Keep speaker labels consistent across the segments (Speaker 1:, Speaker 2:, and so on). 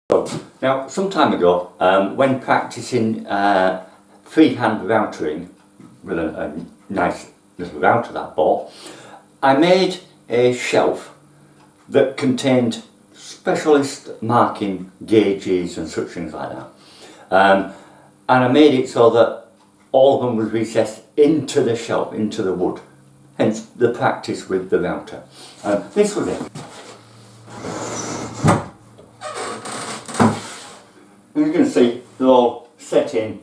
Speaker 1: Now, some time ago, when practising freehand routering with a nice little router that I bought, I made a shelf that contained specialist marking gauges and such things like that. And I made it so that all of them was recessed into the shelf, into the wood, hence the practice with the router. This was it. And you can see they're all set in,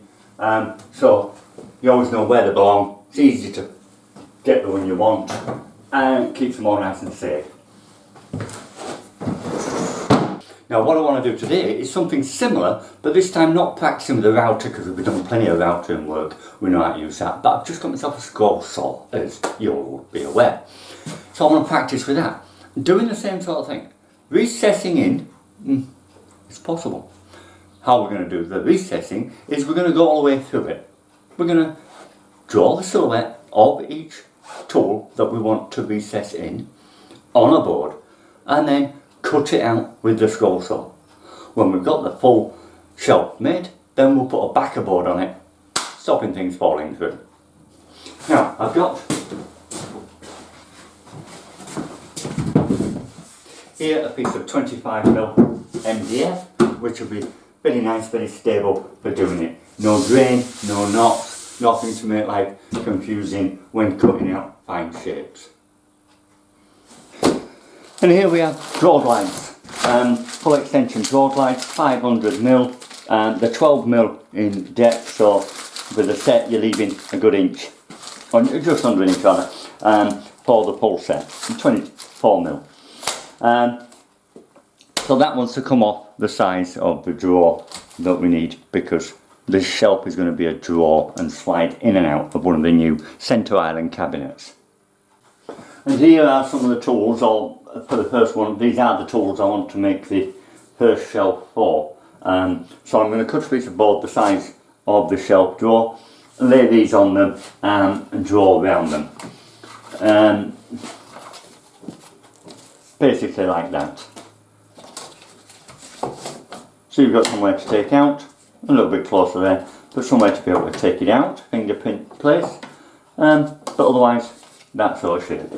Speaker 1: so you always know where they belong. It's easy to get the one you want and it keeps them all nice and safe. Now what I want to do today is something similar, but this time not practising with a router, because we've done plenty of routing work, we know how to use that, but I've just got myself a scroll saw, as you all would be aware. So I want to practice with that. Doing the same sort of thing. Recessing in, it's possible. How we're going to do the recessing is we're going to go all the way through it. We're going to draw the silhouette of each tool that we want to recess in on a board and then cut it out with the scroll saw. When we've got the full shelf made, then we'll put a backer board on it, stopping things falling through. Now I've got here a piece of 25mm MDF, which will be very nice, very stable for doing it. No drain, no knots, nothing to make life confusing when cutting out fine shapes. And here we have draw glides, full extension draw glides, 500mm, and the 12mm in depth, so with the set you're leaving a good inch, or just under an inch rather, for the full set, 24mm. So that wants to come off the size of the drawer that we need, because this shelf is going to be a drawer and slide in and out of one of the new centre island cabinets. And here are some of the tools, or for the first one, these are the tools I want to make the first shelf for. So I'm going to cut a piece of board the size of the shelf drawer, lay these on them and draw around them. Basically like that. So you've got somewhere to take out, a little bit closer there, but somewhere to be able to take it out, fingerprint place, but otherwise that sort of shape.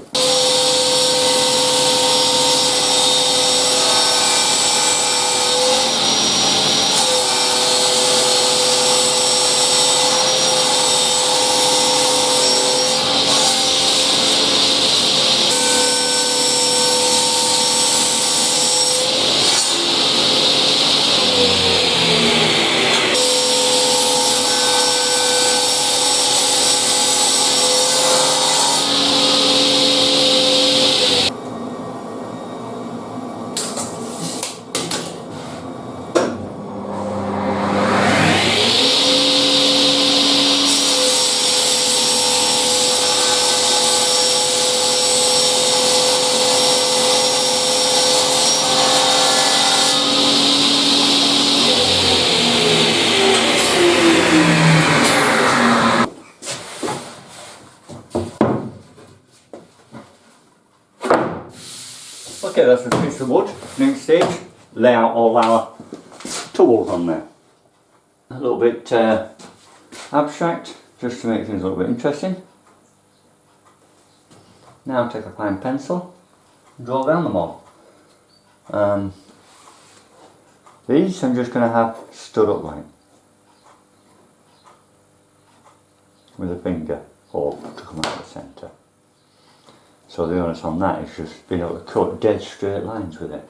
Speaker 1: Okay, that's a piece of wood. Next stage, lay out all our tools on there. A little bit abstract, just to make things a little bit interesting. Now take a fine pencil and draw around them all. These I'm just going to have stood upright with a finger hold to come out of the centre. So the onus on that is just being able to cut dead straight lines with it.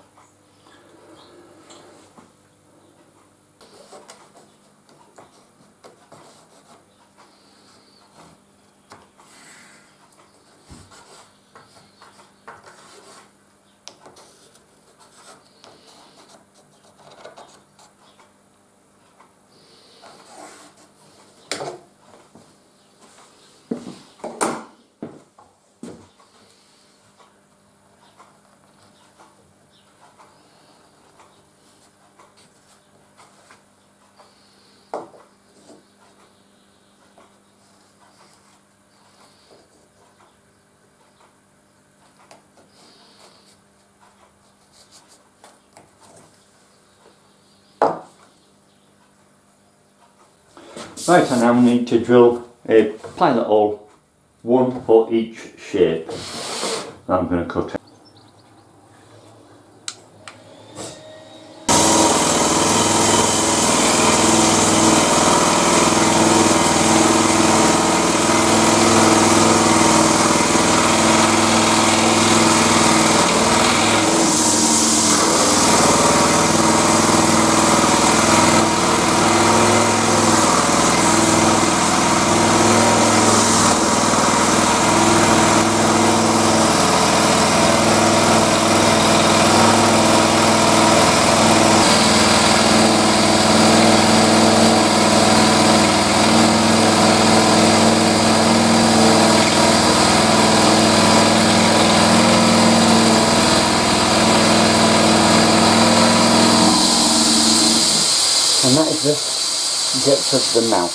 Speaker 1: Right, I now need to drill a pilot hole, one for each shape that I'm going to cut out. And that is the depth of the mouth.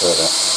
Speaker 1: Further.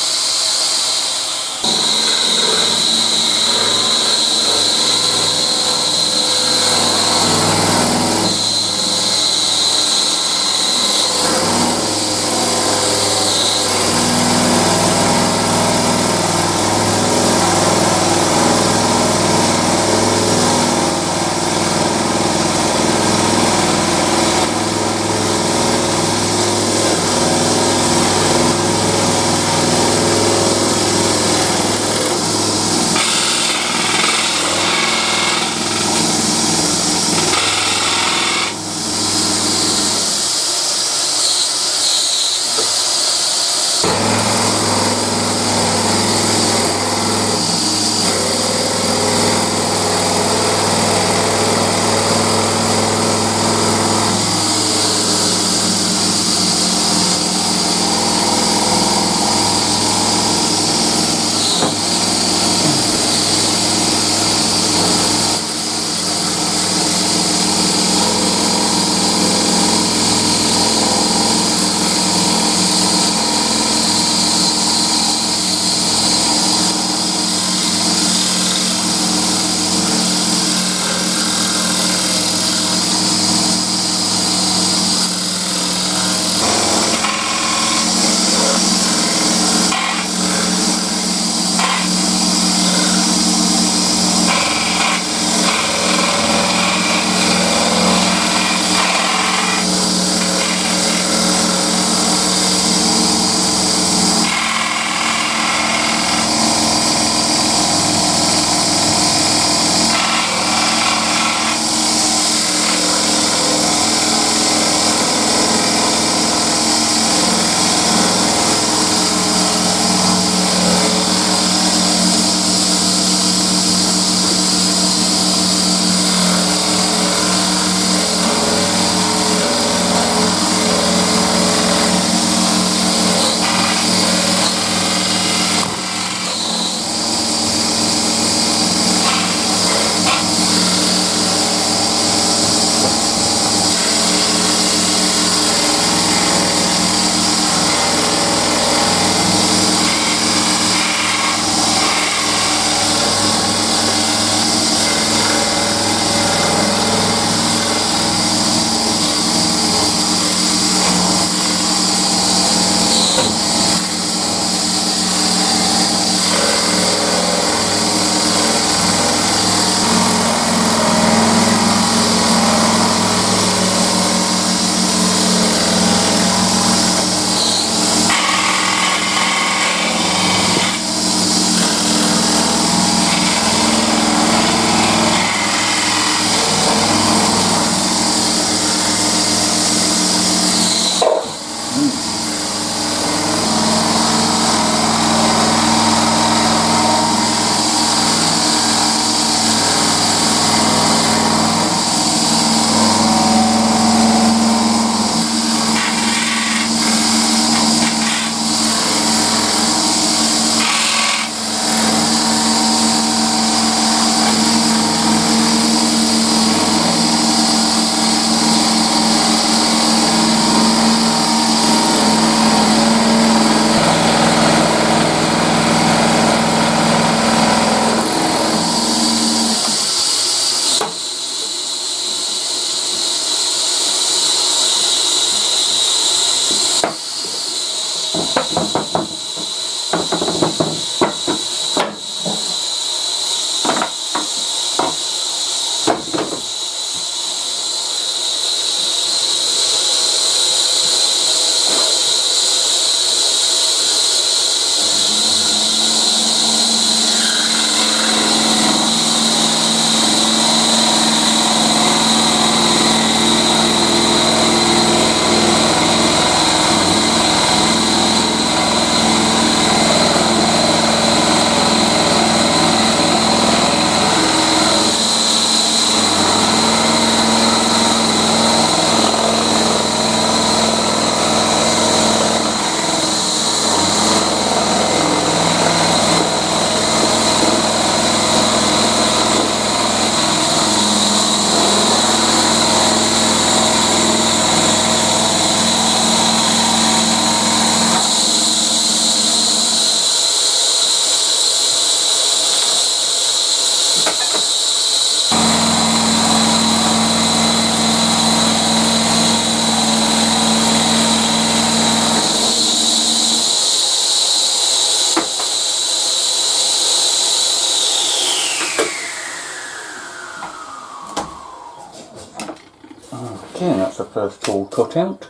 Speaker 1: Okay, that's the first tool cut out.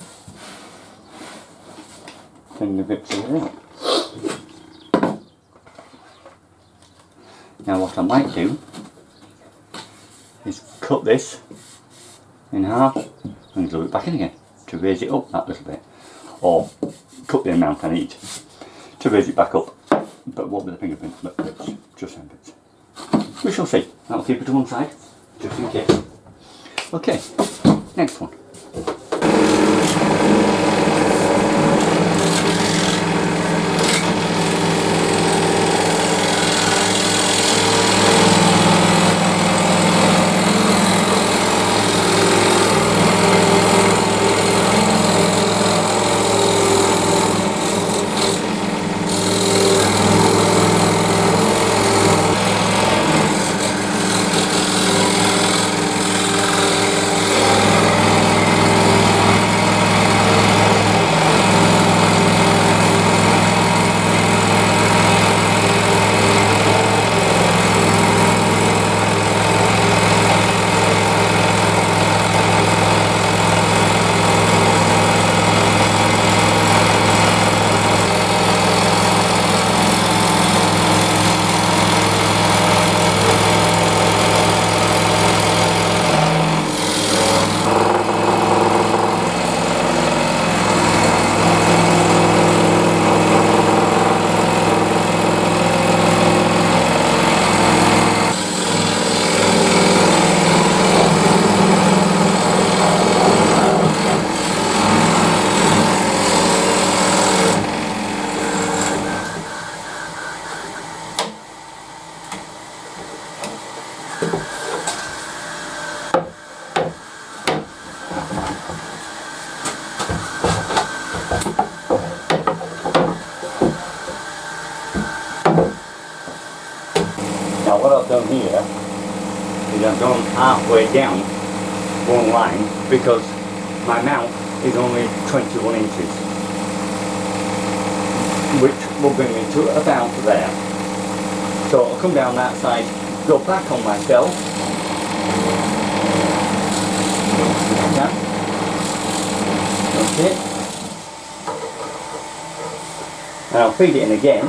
Speaker 1: Finger bits of it. Now what I might do is cut this in half and glue it back in again to raise it up that little bit, or cut the amount I need to raise it back up, but won't be the fingerprints, but bits, just some bits. We shall see. I'll keep it to one side just in case. Okay, next one. Now what I've done here is I've gone halfway down one line because my mount is only 21 inches, which will bring me to about there. So I'll come down that side, go back on myself, okay, and I'll feed it in again,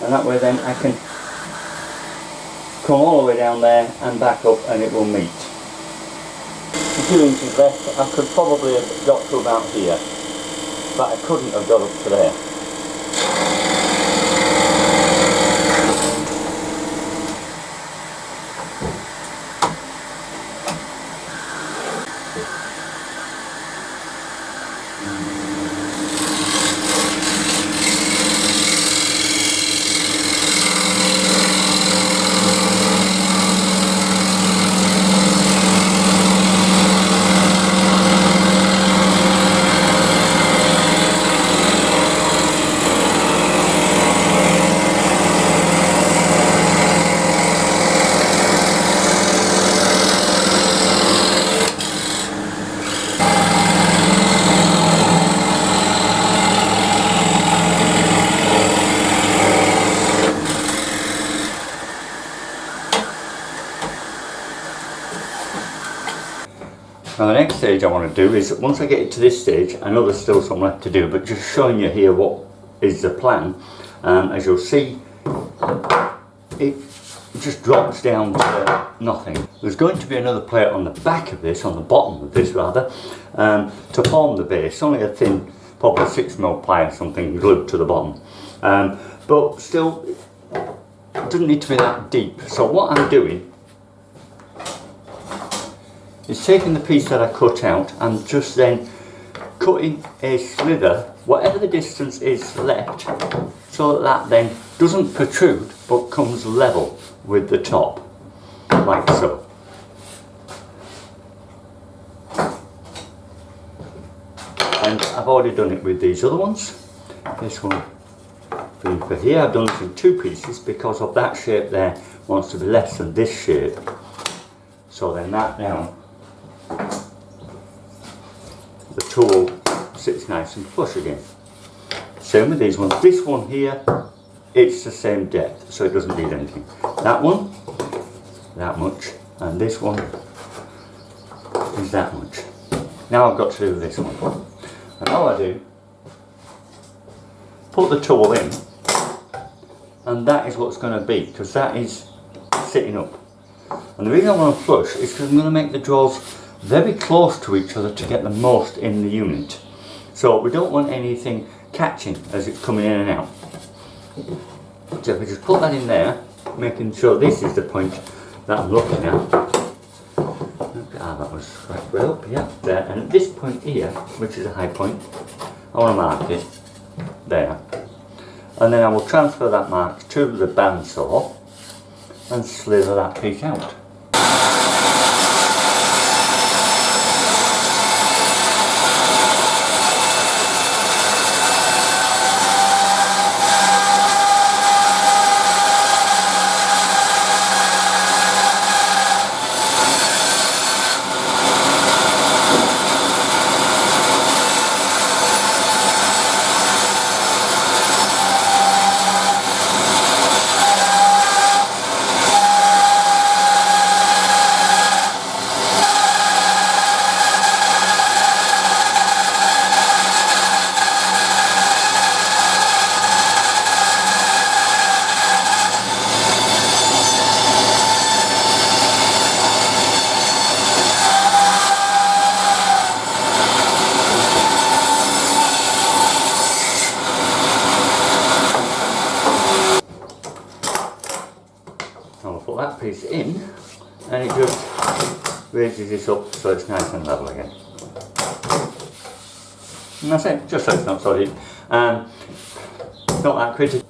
Speaker 1: and that way then I can come all the way down there and back up and it will meet. A few inches left. I could probably have got to about here, but I couldn't have got up to there. Now the next stage I want to do is, once I get it to this stage, I know there's still some left to do, but just showing you here what is the plan. As you'll see, it just drops down to nothing. There's going to be another plate on the back of this, on the bottom of this rather, to form the base. Only a thin, probably 6mm ply or something glued to the bottom. But still, it doesn't need to be that deep. So what I'm doing is taking the piece that I cut out and just then cutting a slither, whatever the distance is left, so that that then doesn't protrude but comes level with the top, like so. And I've already done it with these other ones. This one being for here, I've done this in two pieces because of that shape there wants to be less than this shape. So then that now, the tool sits nice and flush again. Same with these ones. This one here, it's the same depth, so it doesn't need anything. That one, that much, and this one is that much. Now I've got to do this one. And all I do, put the tool in, and that is what's going to be, because that is sitting up. And the reason I want to flush is because I'm going to make the drawers very close to each other to get the most in the unit. So we don't want anything catching as it's coming in and out. So if we just put that in there, making sure this is the point that I'm looking at. Ah, that was right way up, yeah, there. And at this point here, which is a high point, I want to mark it there. And then I will transfer that mark to the bandsaw and slither that piece out. That piece in, and it just raises this up so it's nice and level again. And that's it, just so it's not solid. Not that critical.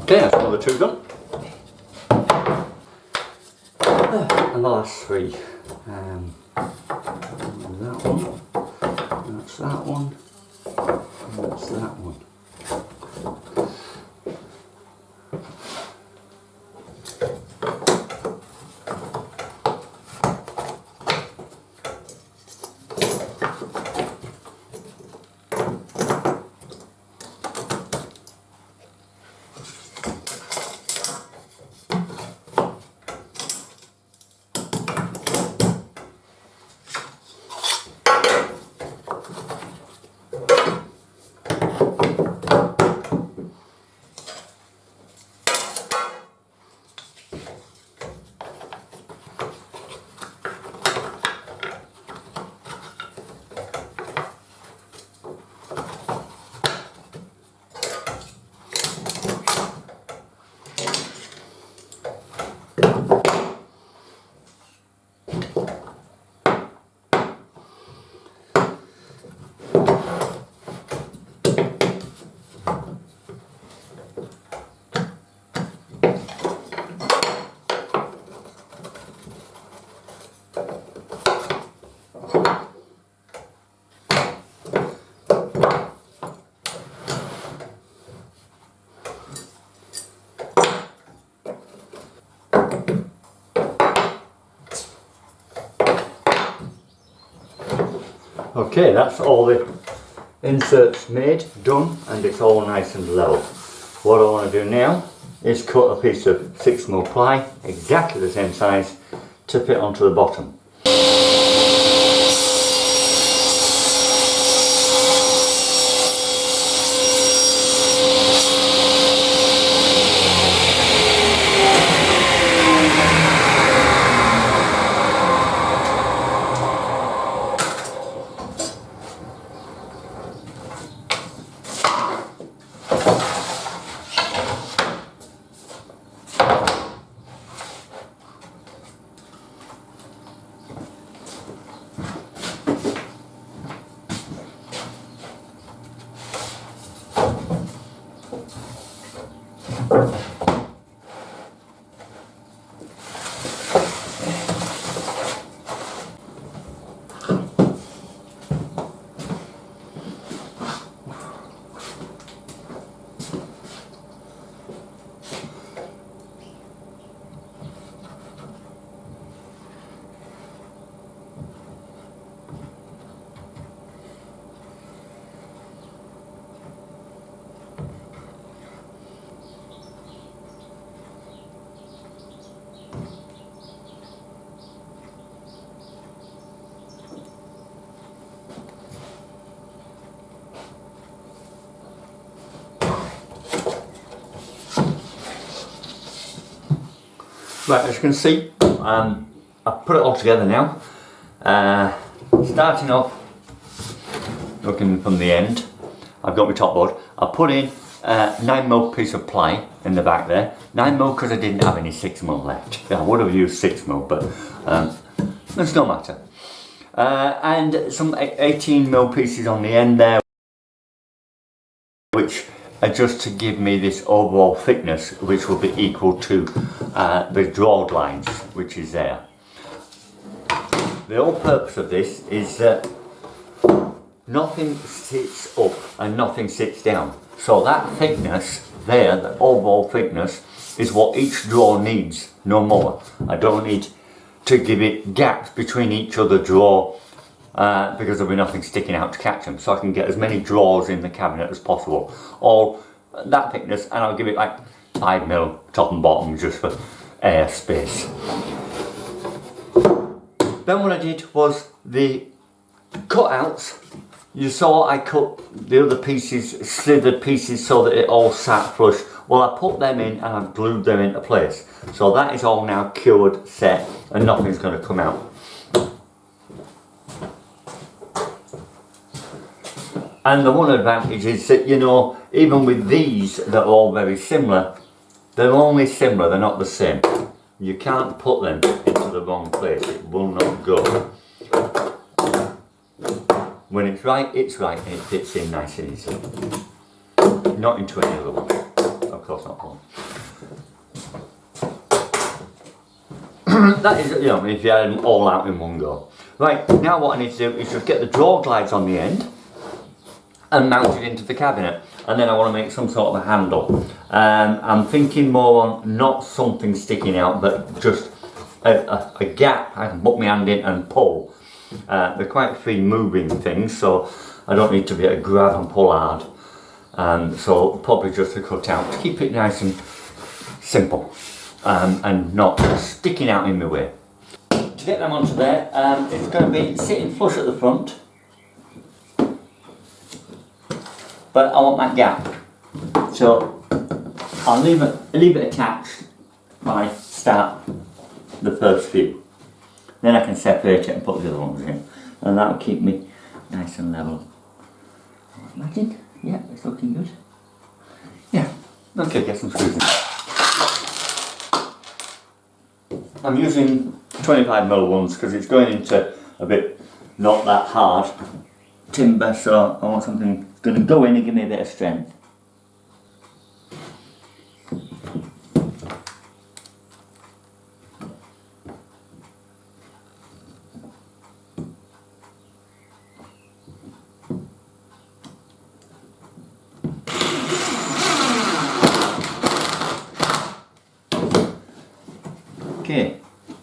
Speaker 1: Okay, that's another two done. And the last three. That one, that's that one, and that's that one. Okay, that's all the inserts made, done, and it's all nice and level. What I want to do now is cut a piece of 6mm ply, exactly the same size, to fit onto the bottom. Right, as you can see, I've put it all together now. Starting off, looking from the end, I've got my top board. I put in 9mm piece of ply in the back there. 9mm because I didn't have any 6mm left. I would have used 6mm, but it's no matter. And some 18mm pieces on the end there, which are just to give me this overall thickness, which will be equal to the drawed lines, which is there. The whole purpose of this is that nothing sits up and nothing sits down. So that thickness there, the overall thickness, is what each draw needs, no more. I don't need to give it gaps between each other draw because there'll be nothing sticking out to catch them. So I can get as many drawers in the cabinet as possible. All that thickness, and I'll give it like 5mm top and bottom just for air space. Then what I did was the cutouts. You saw I cut the other pieces, slithered pieces, so that it all sat flush. Well, I put them in and I've glued them into place. So that is all now cured, set, and nothing's going to come out. And the one advantage is that, you know, even with these that are all very similar, they're only similar, they're not the same. You can't put them into the wrong place, it will not go. When it's right, and it fits in nice and easy. Not into any other one. Of course not one. That is, you know, if you had them all out in one go. Right, now what I need to do is just get the drawer glides on the end and mount it into the cabinet. And then I want to make some sort of a handle. I'm thinking more on not something sticking out, but just a gap I can put my hand in and pull. They're quite free moving things, so I don't need to be able to grab and pull hard. So probably just a cut out to keep it nice and simple and not sticking out in my way. To get them onto there, it's going to be sitting flush at the front, but I want that gap, so I'll leave it attached when I start the first few. Then I can separate it and put the other ones in, and that'll keep me nice and level. Imagine, yeah, it's looking good. Yeah, okay, get some screws in. I'm using 25mm ones because it's going into a bit not that hard timber, so I want something that's going to go in and give me a bit of strength. Okay,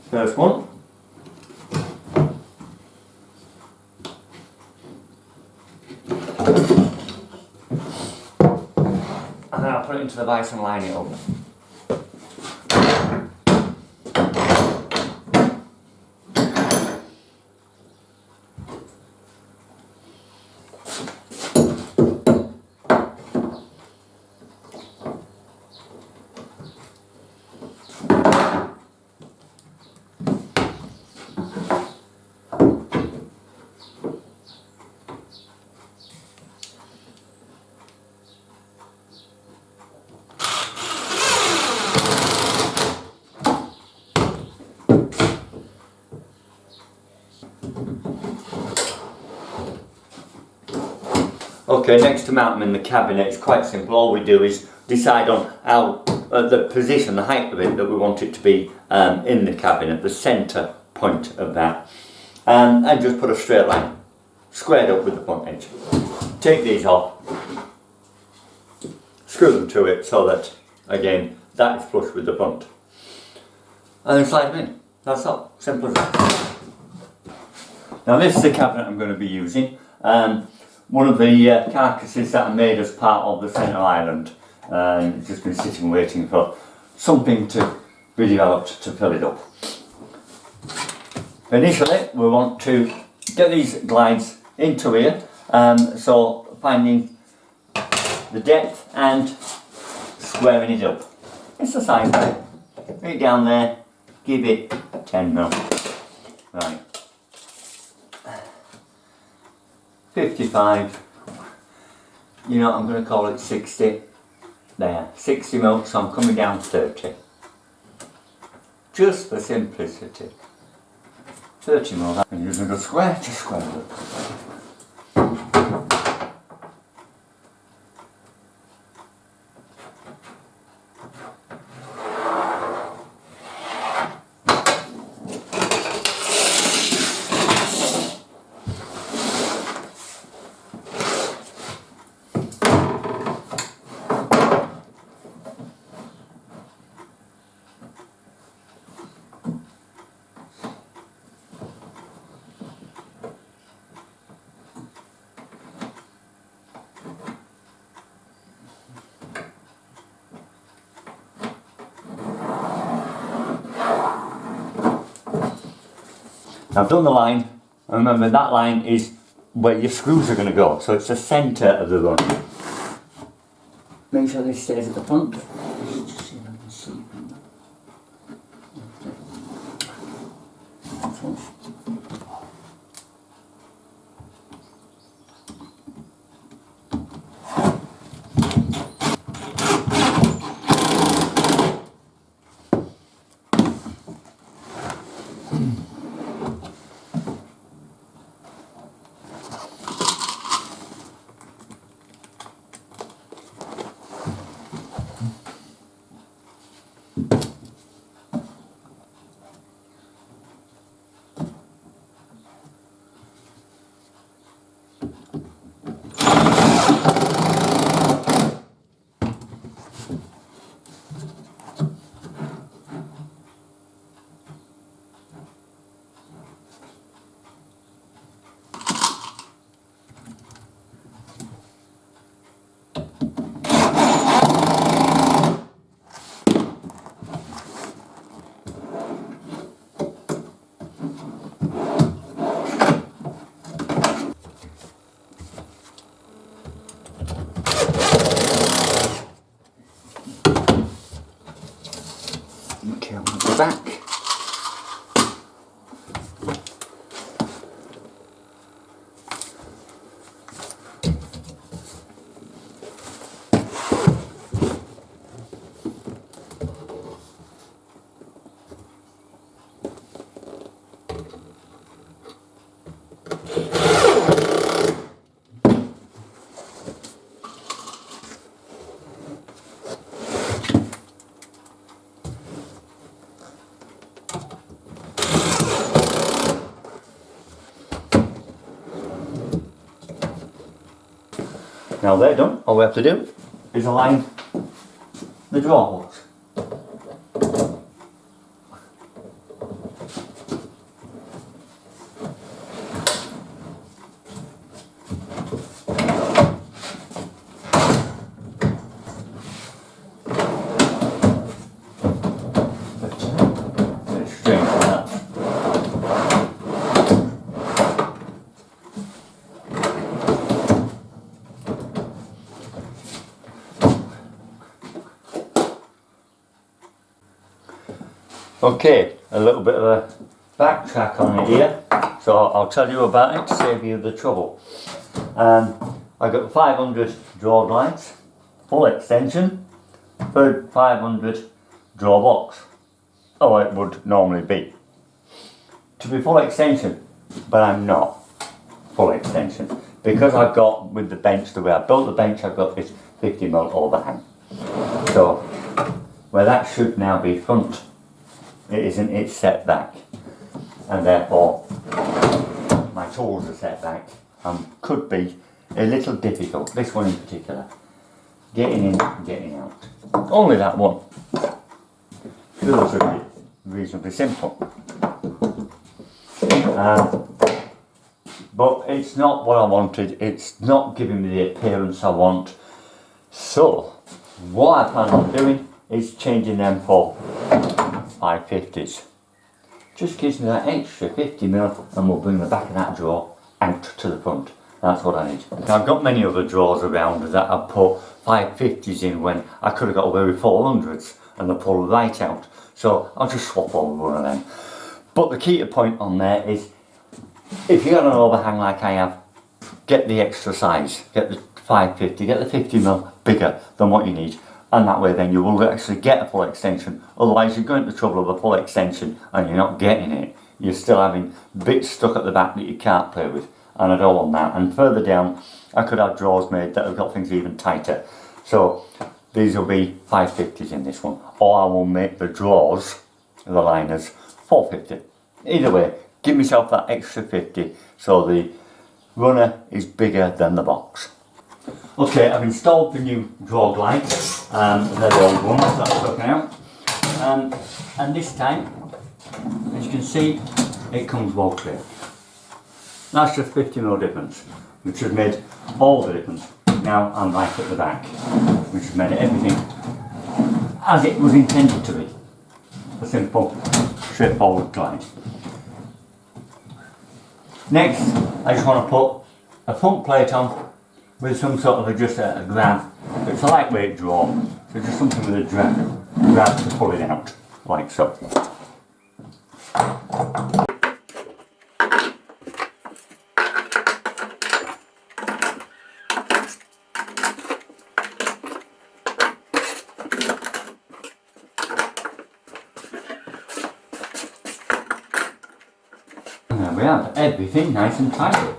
Speaker 1: first one. And then I'll put it into the vise and line it up. Okay, next to mount them in the cabinet, it's quite simple. All we do is decide on how the position, the height of it that we want it to be in the cabinet, the centre point of that, and just put a straight line, squared up with the front edge. Take these off, screw them to it so that, again, that is flush with the front, and then slide them in. That's all, simple as that. Now this is the cabinet I'm going to be using. One of the carcasses that I made as part of the centre island. It's just been sitting waiting for something to be developed to fill it up. Initially we want to get these glides into here, so finding the depth and squaring it up. It's the size of it. Put it down there, give it 10 mil. Right. 55, you know, I'm going to call it 60, there, 60 mil, so I'm coming down 30, just for simplicity, 30 mil, I'm using a square to square it. I've done the line, and remember that line is where your screws are going to go, so it's the centre of the run. Make sure this stays at the front. Just see if I can see from that. Okay, on the back. Now they're done, all we have to do is align the draw hooks. Let's straighten that. Okay, a little bit of a backtrack on it here, so I'll tell you about it to save you the trouble. I got 500 draw glides, full extension, for 500 draw box. Oh, it would normally be. To be full extension, but I'm not full extension. because I've got, with the bench, the way I built the bench, I've got this 50mm overhang. So where that should now be front, it isn't, it's set back, and therefore my tools are set back and could be a little difficult, this one in particular, getting in and getting out. Only that one. The others are reasonably simple. But it's not what I wanted, it's not giving me the appearance I want. So what I plan on doing is changing them for 550s. Just gives me that extra 50mm and we'll bring the back of that drawer out to the front. That's what I need. I've got many other drawers around that I've put 550s in when I could have got away with 400s and they pull right out. So I'll just swap over one of them. But the key to point on there is, if you got an overhang like I have, get the extra size, get the 550, get the 50mm bigger than what you need, and that way then you will actually get a full extension. Otherwise you're going to trouble with a full extension and you're not getting it. You're still having bits stuck at the back that you can't play with, and I don't want that. And further down I could have drawers made that have got things even tighter. So these will be 550s in this one, or I will make the drawers, the liners, 450. Either way, give myself that extra 50 so the runner is bigger than the box. Okay, I've installed the new drawer glides, they're the old ones that I took out, and this time, as you can see, it comes well clear. That's just 50mm difference, which has made all the difference. Now I'm right at the back, which has made everything as it was intended to be. A simple, straightforward glide. Next, I just want to put a front plate on with some sort of just a grab. It's a lightweight drawer, so just something with a grab to pull it out, like so. And there we have everything nice and tidy.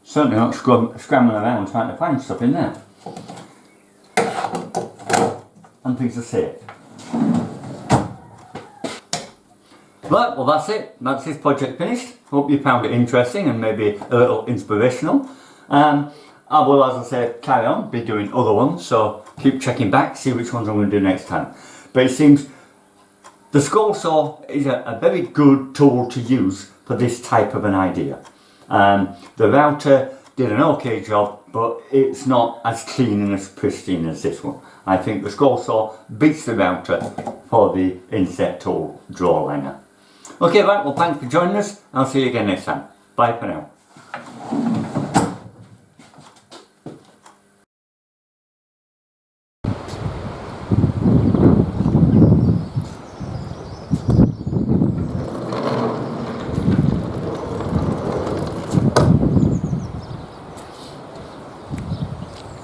Speaker 1: Certainly not scrambling around trying to find stuff in there. And things are safe. Right, well that's it. That's this project finished. Hope you found it interesting and maybe a little inspirational. I will, as I say, carry on, be doing other ones, so keep checking back, see which ones I'm going to do next time. But it seems the scroll saw is a very good tool to use for this type of an idea. The router did an okay job, but it's not as clean and as pristine as this one. I think the scroll saw beats the router for the inset tool drawer liner. Okay, right, well thanks for joining us. I'll see you again next time. Bye for now.